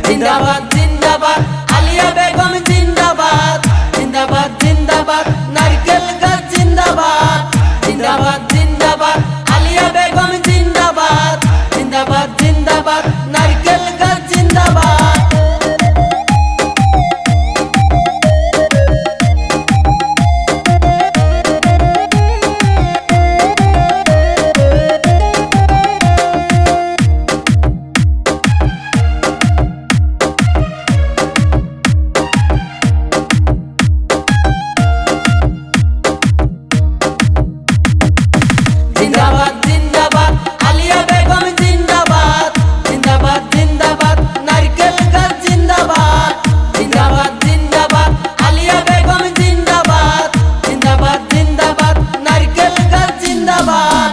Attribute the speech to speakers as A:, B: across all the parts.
A: জিন্দাবাদ জিন্দাবাদ আলিয়া বেগম জিন্দাবাদ জিন্দাবাদ জিন্দাবাদ নারকেল গাছ জিন্দাবাদ জিন্দাবাদ জিন্দাবাদ আলিয়া বেগম জিন্দাবাদ জিন্দাবাদ জিন্দাবাদ নারকেল গাছ জিন্দাবাদ জিন্দাবাদ জিন্দাবাদ আলিয়া বেগম জিন্দাবাদ জিন্দাবাদ জিন্দাবাদ নারকেল গাছ জিন্দাবাদ জিন্দাবাদ জিন্দাবাদ আলিয়া বেগম জিন্দাবাদ জিন্দাবাদ জিন্দাবাদ নারকেল গাছ জিন্দাবাদ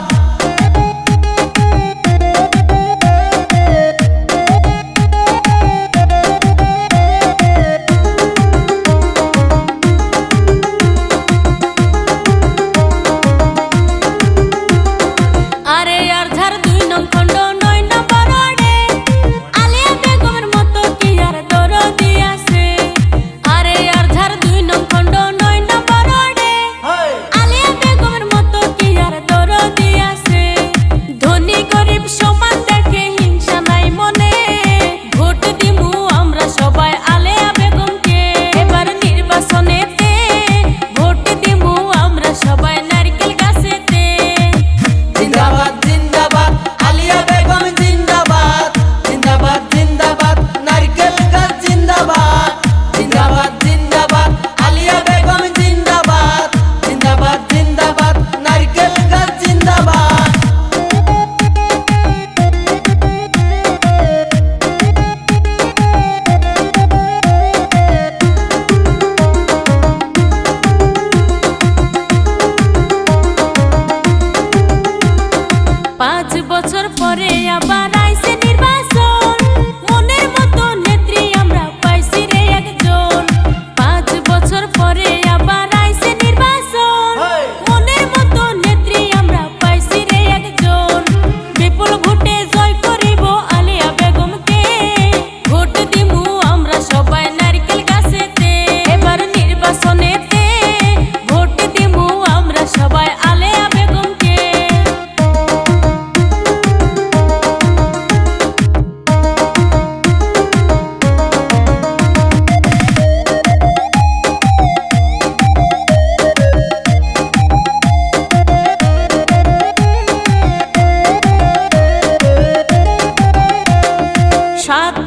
B: বছর পরে আবার আইছে নির্বাচন মনের মতো নেত্রী আমরা পাইছি রে একজন 5 বছর পরে আবার আইছে নির্বাচন মনের মতো নেত্রী আমরা পাইছি রে একজন বিপুল ভোটে জয় করিব আলিয়া বেগমকে ভোট দিমু আমরা সবাই নারকেল গাছেতে এবার নির্বাচনেতে ভোট দিমু আমরা সবাই আলিয়া বেগমকে সাত